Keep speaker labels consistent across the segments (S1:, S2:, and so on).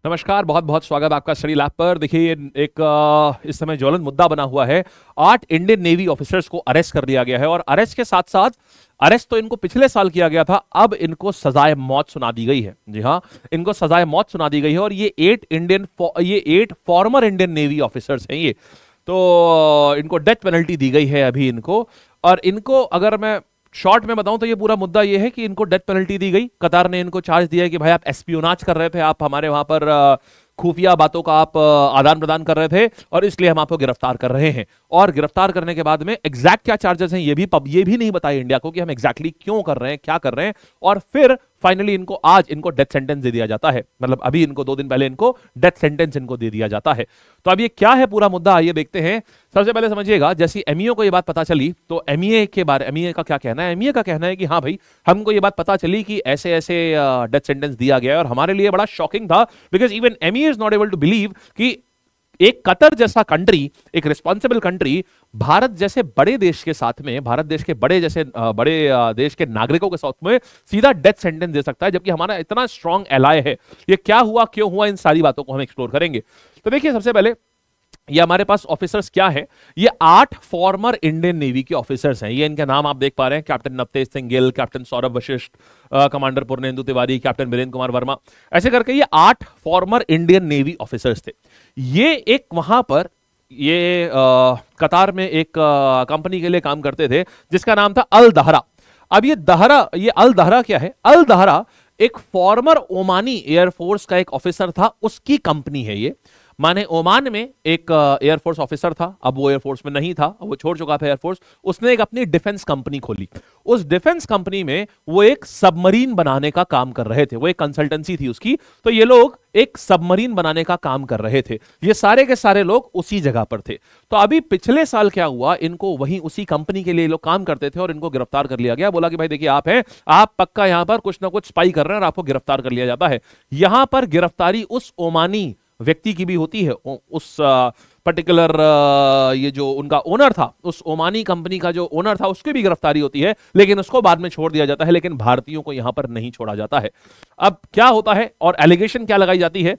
S1: नमस्कार, बहुत बहुत स्वागत आपका स्टडी लैब पर। देखिए ये एक इस समय ज्वलंत मुद्दा बना हुआ है। 8 इंडियन नेवी ऑफिसर्स को अरेस्ट कर लिया गया है और अरेस्ट के साथ साथ अरेस्ट तो इनको पिछले साल किया गया था, अब इनको सजाए मौत सुना दी गई है। जी हाँ, इनको सजाए मौत सुना दी गई है और ये 8 फॉर्मर इंडियन नेवी ऑफिसर्स हैं। ये तो इनको डेथ पेनल्टी दी गई है अभी इनको। और इनको अगर मैं शॉर्ट में बताऊं तो ये पूरा मुद्दा ये है कि इनको डेथ पेनल्टी दी गई। कतार ने इनको चार्ज दिया है कि भाई आप एस्पियोनाज कर रहे थे, आप हमारे वहां पर खुफिया बातों का आप आदान प्रदान कर रहे थे और इसलिए हम आपको गिरफ्तार कर रहे हैं। और गिरफ्तार करने के बाद में एग्जैक्ट क्या चार्जेस हैं ये भी नहीं बताया इंडिया को कि हम एग्जैक्टली क्यों कर रहे हैं, क्या कर रहे हैं। और फिर फाइनली आज इनको डेथ सेंटेंस दे दिया जाता है। मतलब अभी इनको 2 दिन पहले इनको डेथ सेंटेंस इनको दे दिया जाता है। तो अब ये क्या है पूरा मुद्दा, आइए देखते हैं। सबसे पहले समझिएगा, जैसी एमईओ को ये बात पता चली तो एमईए का क्या कहना है। एमईए का कहना है कि हाँ भाई, हमको ये बात पता चली कि ऐसे ऐसे डेथ सेंटेंस दिया गया है और हमारे लिए बड़ा शॉकिंग था, because even MEA is not able to believe कि एक कतर जैसा कंट्री, एक रिस्पॉन्सिबल कंट्री, भारत जैसे बड़े देश के साथ में, भारत देश के बड़े देश के नागरिकों के साथ में सीधा डेथ सेंटेंस दे सकता है, जबकि हमारा इतना स्ट्रांग एलाय है। ये क्या हुआ, क्यों हुआ, इन सारी बातों को हम एक्सप्लोर करेंगे। तो देखिए, सबसे पहले ये हमारे पास ऑफिसर्स क्या है। ये 8 फॉर्मर इंडियन नेवी के ऑफिसर्स हैं। ये इनके नाम आप देख पा रहे हैं: captain Navtej Singh Gill, captain Saurabh Vashisht, commander Purnendu Tiwari, captain Virendra Kumar Verma. ऐसे करके ये 8 फॉर्मर इंडियन नेवी ऑफिसर्स थे। ये एक वहां पर कतार में एक कंपनी के लिए काम करते थे जिसका नाम था अल दहरा। अब ये अल दहरा क्या है? अल दहरा एक फॉर्मर ओमानी एयरफोर्स का एक ऑफिसर था, उसकी कंपनी है ये। माने ओमान में एक एयरफोर्स ऑफिसर था, अब वो एयरफोर्स में नहीं था, वो छोड़ चुका था एयरफोर्स। उसने एक अपनी डिफेंस कंपनी खोली। उस डिफेंस कंपनी में वो एक सबमरीन बनाने का काम कर रहे थे, वो एक कंसल्टेंसी थी उसकी। तो ये लोग एक सबमरीन बनाने का काम कर रहे थे। ये सारे के सारे लोग उसी जगह पर थे। तो अभी पिछले साल क्या हुआ, इनको वहीं उसी कंपनी के लिए लोग काम करते थे और इनको गिरफ्तार कर लिया गया। बोला कि भाई देखिए, आप पक्का यहां पर कुछ ना कुछ स्पाई कर रहे हैं और आपको गिरफ्तार कर लिया जाता है। यहां पर गिरफ्तारी उस ओमानी व्यक्ति की भी होती है, उस पर्टिकुलर ये जो उनका ओनर था, उस ओमानी कंपनी का जो ओनर था, उसकी भी गिरफ्तारी होती है, लेकिन उसको बाद में छोड़ दिया जाता है। लेकिन भारतीयों को यहां पर नहीं छोड़ा जाता है। अब क्या होता है और एलिगेशन क्या लगाई जाती है?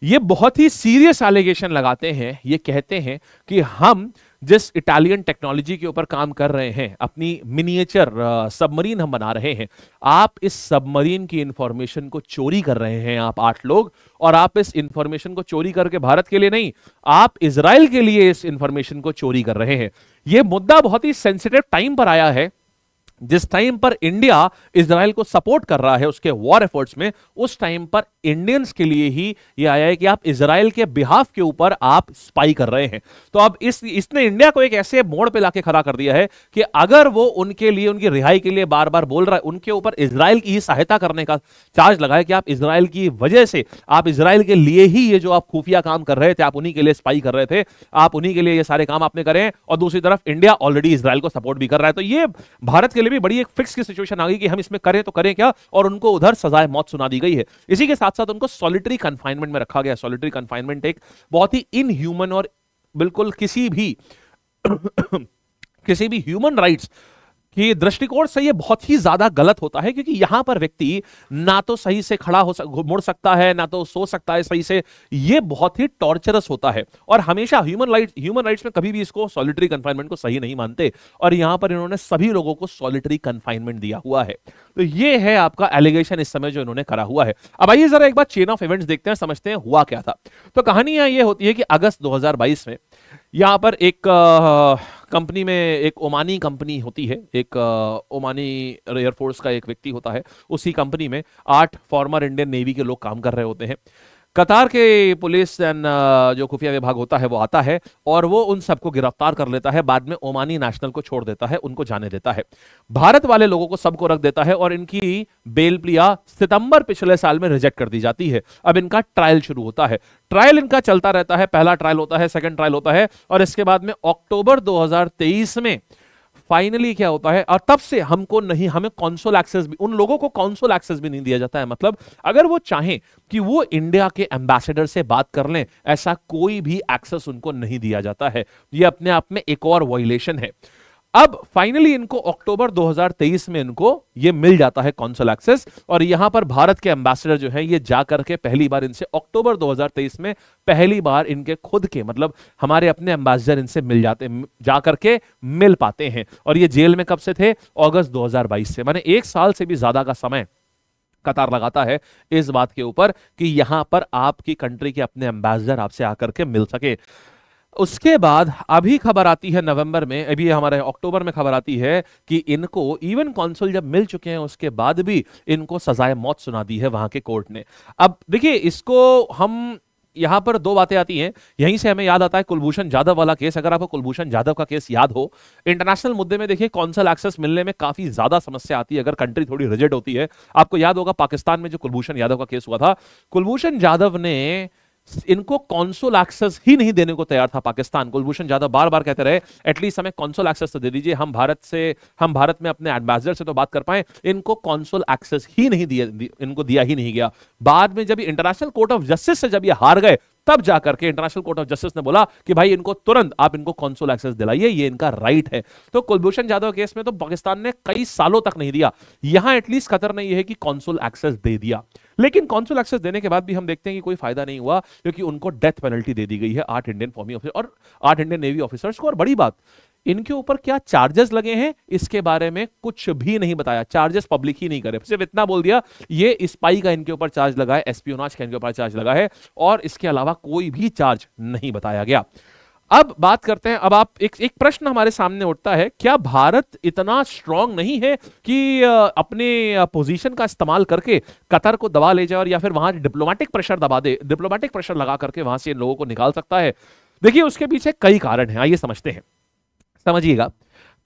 S1: ये बहुत ही सीरियस एलिगेशन लगाते हैं। ये कहते हैं कि हम जिस इटालियन टेक्नोलॉजी के ऊपर काम कर रहे हैं, अपनी मिनिएचर सबमरीन हम बना रहे हैं, आप इस सबमरीन की इंफॉर्मेशन को चोरी कर रहे हैं, आप 8 लोग। और आप इस इंफॉर्मेशन को चोरी करके भारत के लिए नहीं, आप इजराइल के लिए इस इंफॉर्मेशन को चोरी कर रहे हैं। यह मुद्दा बहुत ही सेंसिटिव टाइम पर आया है, जिस टाइम पर इंडिया इजराइल को सपोर्ट कर रहा है उसके वॉर एफर्ट्स में। उस टाइम पर इंडियंस के लिए ही यह आया है कि आप इजराइल के बिहाफ के ऊपर आप स्पाई कर रहे हैं। तो अब इसने इंडिया को एक ऐसे मोड़ पे लाके खड़ा कर दिया है कि अगर वो उनके लिए, उनकी रिहाई के लिए बार बार बोल रहा है, उनके ऊपर इजराइल की ही सहायता करने का चार्ज लगाए कि आप इजराइल की वजह से, आप इजराइल के लिए ही ये जो आप खुफिया काम कर रहे थे, आप उन्हीं के लिए स्पाई कर रहे थे, आप उन्हीं के लिए ये सारे काम आपने करे। और दूसरी तरफ इंडिया ऑलरेडी इजराइल को सपोर्ट भी कर रहा है। तो ये भारत के लिए भी बड़ी एक फिक्स की सिचुएशन आ गई कि हम इसमें करें तो करें क्या, और उनको उधर सजाए मौत सुना दी गई है। इसी के साथ साथ उनको सॉलिटरी कंफाइनमेंट में रखा गया। सॉलिटरी कंफाइनमेंट एक बहुत ही इनह्यूमन और बिल्कुल किसी भी ह्यूमन राइट्स कि दृष्टिकोण से ये बहुत ही ज्यादा गलत होता है, क्योंकि यहां पर व्यक्ति ना तो सही से खड़ा मुड़ सकता है, ना तो सो सकता है सही से। ये बहुत ही टॉर्चरस होता है और हमेशा ह्यूमन राइट्स में कभी भी इसको सॉलिटरी कंफाइनमेंट को सही नहीं मानते। और यहां पर इन्होंने सभी लोगों को सॉलिटरी कंफाइनमेंट दिया हुआ है। तो ये है आपका एलिगेशन इस समय जो इन्होंने करा हुआ है। अब आइए जरा एक बार चेन ऑफ इवेंट्स देखते हैं, समझते हैं हुआ क्या था। तो कहानी ये होती है कि अगस्त 2022 में यहां पर एक कंपनी में, एक ओमानी कंपनी होती है, एक ओमानी एयरफोर्स का एक व्यक्ति होता है। उसी कंपनी में 8 फॉर्मर इंडियन नेवी के लोग काम कर रहे होते हैं। कतार के पुलिस एंड जो खुफिया विभाग होता है वो आता है और वो उन सबको गिरफ्तार कर लेता है। बाद में ओमानी नेशनल को छोड़ देता है, उनको जाने देता है। भारत वाले लोगों को सबको रख देता है और इनकी बेल प्लिया सितंबर पिछले साल में रिजेक्ट कर दी जाती है। अब इनका ट्रायल शुरू होता है। ट्रायल इनका चलता रहता है। पहला ट्रायल होता है, सेकंड ट्रायल होता है, और इसके बाद में अक्टूबर 2023 में फाइनली क्या होता है। और तब से हमें कॉन्सुल एक्सेस भी, उन लोगों को कॉन्सुल एक्सेस भी नहीं दिया जाता है। मतलब अगर वो चाहें कि वो इंडिया के एम्बेसडर से बात कर लें, ऐसा कोई भी एक्सेस उनको नहीं दिया जाता है। ये अपने आप में एक और वायलेशन है। अब फाइनली इनको अक्टूबर 2023 में इनको ये मिल जाता है कॉन्सुल एक्सेस, और यहां पर भारत के एम्बेसडर जो हैं ये जाकर के पहली बार इनसे अक्टूबर 2023 में पहली बार इनके खुद के मतलब हमारे अपने एम्बेसडर इनसे मिल जाते, जाकर के मिल पाते हैं। और ये जेल में कब से थे? अगस्त 2022 से, माने 1 साल से भी ज्यादा का समय कतार लगाता है इस बात के ऊपर कि यहां पर आपकी कंट्री के अपने एम्बेसडर आपसे आकर के मिल सके। उसके बाद अभी खबर आती है नवंबर में, अभी हमारे अक्टूबर में खबर आती है कि इनको इवन कॉन्सुल जब मिल चुके हैं उसके बाद भी इनको सजाए मौत सुना दी है वहां के कोर्ट ने। अब देखिए इसको हम यहां पर दो बातें आती हैं, यहीं से हमें याद आता है कुलभूषण जाधव वाला केस। अगर आपको कुलभूषण जाधव का केस याद हो, इंटरनेशनल मुद्दे में देखिए कॉन्सल एक्सेस मिलने में काफी ज्यादा समस्या आती है अगर कंट्री थोड़ी रिजिड होती है। आपको याद होगा पाकिस्तान में जो कुलभूषण यादव का केस हुआ था, कुलभूषण जाधव ने इनको कॉन्सुल एक्सेस ही नहीं देने को तैयार था पाकिस्तान। कुलभूषण जाधव बार बार कहते रहे एटलीस्ट हमें कॉन्सुल एक्सेस तो दे दीजिए, हम भारत में अपने एम्बेसडर से तो बात कर पाए। इनको कॉन्सुल एक्सेस ही नहीं दिया, इनको दिया ही नहीं गया। बाद में जब इंटरनेशनल कोर्ट ऑफ जस्टिस से जब ये हार गए, तब जाकर के इंटरनेशनल कोर्ट ऑफ जस्टिस ने बोला कि भाई इनको तुरंत आप इनको कॉन्सुल एक्सेस दिलाइए, ये इनका राइट है। तो कुलभूषण जाधव केस में तो पाकिस्तान ने कई सालों तक नहीं दिया, यहां एटलीस्ट कतर ने यह है कि कॉन्सुल एक्सेस दे दिया। लेकिन कॉन्सुल एक्सेस देने के बाद भी हम देखते हैं कि कोई फायदा नहीं हुआ, क्योंकि उनको डेथ पेनल्टी दे दी गई है 8 इंडियन फॉर्मी ऑफिसर और 8 इंडियन नेवी ऑफिसर्स को। और बड़ी बात, इनके ऊपर क्या चार्जेस लगे हैं इसके बारे में कुछ भी नहीं बताया, चार्जेस पब्लिक ही नहीं करे, सिर्फ इतना बोल दिया ये स्पाई का इनके ऊपर चार्ज लगा है, एस्पियोनाज का इनके ऊपर चार्ज लगा है, और इसके अलावा कोई भी चार्ज नहीं बताया गया। अब बात करते हैं, अब आप एक प्रश्न हमारे सामने उठता है, क्या भारत इतना स्ट्रांग नहीं है कि अपने पोजीशन का इस्तेमाल करके कतर को दबा ले जाए और या फिर वहां डिप्लोमेटिक प्रेशर दबा दे, डिप्लोमेटिक प्रेशर लगा करके वहां से इन लोगों को निकाल सकता है? देखिए उसके पीछे कई कारण हैं, आइए समझते हैं, समझिएगा।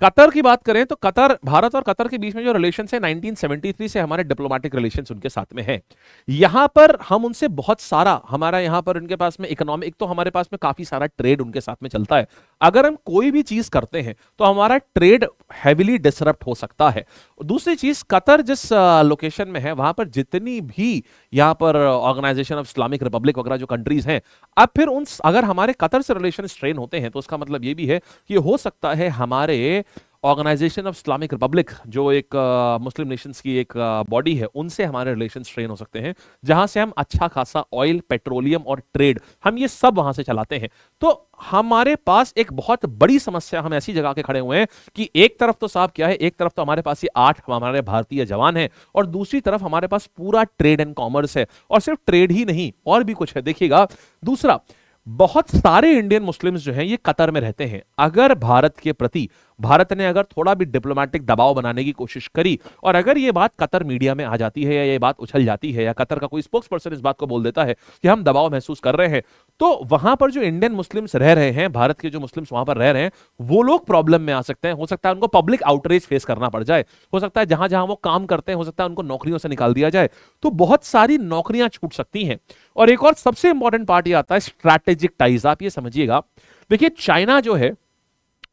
S1: कतर की बात करें तो कतर, भारत और कतर के बीच में जो रिलेशन है 1973 से हमारे डिप्लोमेटिक रिलेशन उनके साथ में है। यहां पर हम उनसे बहुत सारा, हमारा यहां पर उनके पास में इकोनॉमिक, तो हमारे पास में काफी सारा ट्रेड उनके साथ में चलता है। अगर हम कोई भी चीज करते हैं तो हमारा ट्रेड हैविली डिसरप्ट हो सकता है। दूसरी चीज, कतर जिस लोकेशन में है वहां पर जितनी भी यहां पर ऑर्गेनाइजेशन ऑफ इस्लामिक रिपब्लिक वगैरह जो कंट्रीज हैं, अब फिर उन अगर हमारे कतर से रिलेशन स्ट्रेन होते हैं तो उसका मतलब ये भी है कि हो सकता है हमारे ऑर्गेनाइजेशन ऑफ इस्लामिक रिपब्लिक जो एक मुस्लिम नेशंस की एक बॉडी है, उनसे हमारे रिलेशन स्ट्रेन हो सकते हैं, जहां से हम अच्छा खासा ऑयल, पेट्रोलियम और ट्रेड हम ये सब वहां से चलाते हैं। तो हमारे पास एक बहुत बड़ी समस्या, हम ऐसी जगह के खड़े हुए हैं कि एक तरफ तो साहब क्या है, एक तरफ तो हमारे पास ये 8 हमारे भारतीय जवान हैं और दूसरी तरफ हमारे पास पूरा ट्रेड एंड कॉमर्स है, और सिर्फ ट्रेड ही नहीं और भी कुछ है। देखिएगा, दूसरा, बहुत सारे इंडियन मुस्लिम्स जो हैं ये कतर में रहते हैं। अगर भारत के प्रति भारत ने अगर थोड़ा भी डिप्लोमेटिक दबाव बनाने की कोशिश करी और अगर ये बात कतर मीडिया में आ जाती है या ये बात उछल जाती है या कतर का कोई स्पोक्स पर्सन इस बात को बोल देता है कि हम दबाव महसूस कर रहे हैं, तो वहां पर जो इंडियन मुस्लिम्स रह रहे हैं, भारत के जो मुस्लिम्स वहां पर रह रहे हैं, वो लोग प्रॉब्लम में आ सकते हैं। हो सकता है उनको पब्लिक आउटरीच फेस करना पड़ जाए, हो सकता है जहां जहां वो काम करते हैं हो सकता है उनको नौकरियों से निकाल दिया जाए, तो बहुत सारी नौकरियां छूट सकती हैं। और एक और सबसे इंपॉर्टेंट पार्ट ये आता है स्ट्रैटेजिक टाइज। आप ये समझिएगा, देखिए चाइना जो है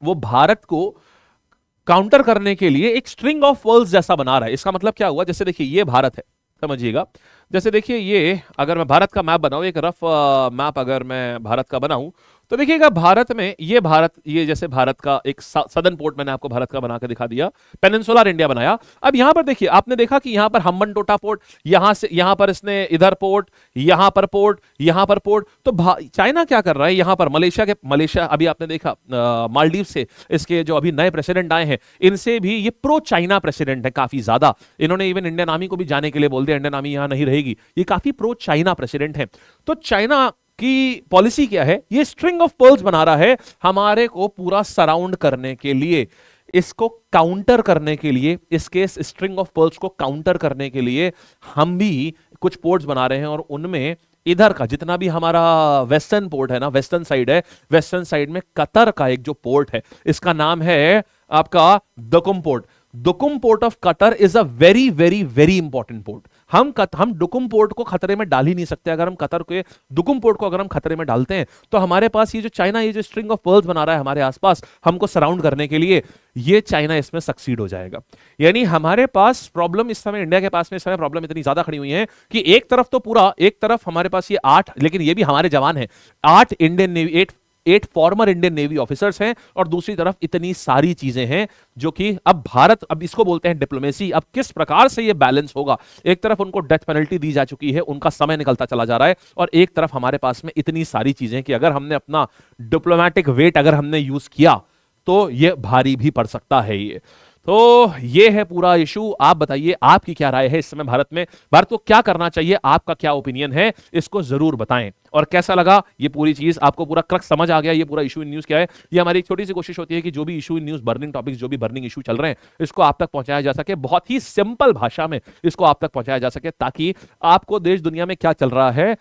S1: वो भारत को काउंटर करने के लिए एक स्ट्रिंग ऑफ पर्ल्स जैसा बना रहा है। इसका मतलब क्या हुआ, जैसे देखिए ये भारत है, समझिएगा, जैसे देखिए ये अगर मैं भारत का मैप बनाऊं, एक रफ मैप अगर मैं भारत का बनाऊं, तो देखिएगा भारत में ये जैसे भारत का एक सदर्न पोर्ट मैंने आपको भारत का बनाकर दिखा दिया, पेनिनसुलर इंडिया बनाया। अब यहां पर देखिए, आपने देखा कि यहां पर हम्बनटोटा पोर्ट, यहां पर इसने इधर पोर्ट, यहां पर पोर्ट, यहां पर पोर्ट। तो चाइना क्या कर रहा है, यहां पर मलेशिया अभी आपने देखा मालदीव से इसके जो अभी नए प्रेसिडेंट आए हैं, इनसे भी ये प्रो चाइना प्रेसिडेंट है काफी ज्यादा। इन्होंने इवन इंडियन आर्मी को भी जाने के लिए बोल दिया, इंडियन आर्मी यहां नहीं रहेगी, ये काफी प्रो चाइना प्रेसिडेंट है। तो चाइना की पॉलिसी क्या है, ये स्ट्रिंग ऑफ पर्ल्स बना रहा है हमारे को पूरा सराउंड करने के लिए, इसको काउंटर करने के लिए, इसके स्ट्रिंग ऑफ पर्ल्स को काउंटर करने के लिए हम भी कुछ पोर्ट्स बना रहे हैं। और उनमें इधर का जितना भी हमारा वेस्टर्न पोर्ट है ना, वेस्टर्न साइड है, वेस्टर्न साइड में कतर का एक जो पोर्ट है, इसका नाम है आपका Duqm port. Duqm port of Qatar is a very very very important port. हम दुकुम पोर्ट को खतरे में डाल ही नहीं सकते। अगर हम कतर के दुकुम पोर्ट को अगर हम खतरे में डालते हैं तो हमारे पास ये जो चाइना ये जो स्ट्रिंग ऑफ पर्ल्स बना रहा है हमारे आसपास हमको सराउंड करने के लिए, ये चाइना इसमें सक्सीड हो जाएगा। यानी हमारे पास प्रॉब्लम इस समय, इंडिया के पास में इस समय प्रॉब्लम इतनी ज्यादा खड़ी हुई है कि एक तरफ तो पूरा, एक तरफ हमारे पास ये 8, लेकिन ये भी हमारे जवान हैं, 8 Indian navy, 8 former Indian navy officers हैं और दूसरी तरफ इतनी सारी चीजें हैं जो कि अब भारत, अब इसको बोलते हैं डिप्लोमेसी। अब किस प्रकार से ये बैलेंस होगा, एक तरफ उनको डेथ पेनल्टी दी जा चुकी है, उनका समय निकलता चला जा रहा है, और एक तरफ हमारे पास में इतनी सारी चीजें कि अगर हमने अपना डिप्लोमेटिक वेट अगर हमने यूज किया तो ये भारी भी पड़ सकता है। तो ये है पूरा इशू। आप बताइए आपकी क्या राय है इस समय भारत में, भारत को क्या करना चाहिए, आपका क्या ओपिनियन है, इसको जरूर बताएं। और कैसा लगा ये पूरी चीज, आपको पूरा क्रक्स समझ आ गया, ये पूरा इशू इन न्यूज क्या है। ये हमारी एक छोटी सी कोशिश होती है कि जो भी issue in news, burning topics, जो भी बर्निंग इशू चल रहे हैं, इसको आप तक पहुंचाया जा सके, बहुत ही सिंपल भाषा में इसको आप तक पहुंचाया जा सके, ताकि आपको देश दुनिया में क्या चल रहा है,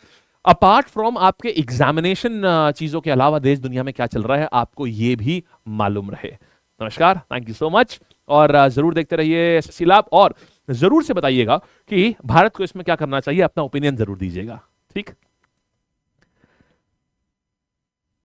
S1: अपार्ट फ्रॉम आपके एग्जामिनेशन चीजों के अलावा देश दुनिया में क्या चल रहा है, आपको ये भी मालूम रहे। नमस्कार, थैंक यू सो मच, और जरूर देखते रहिए एसएससी लैब, और जरूर से बताइएगा कि भारत को इसमें क्या करना चाहिए, अपना ओपिनियन जरूर दीजिएगा। ठीक।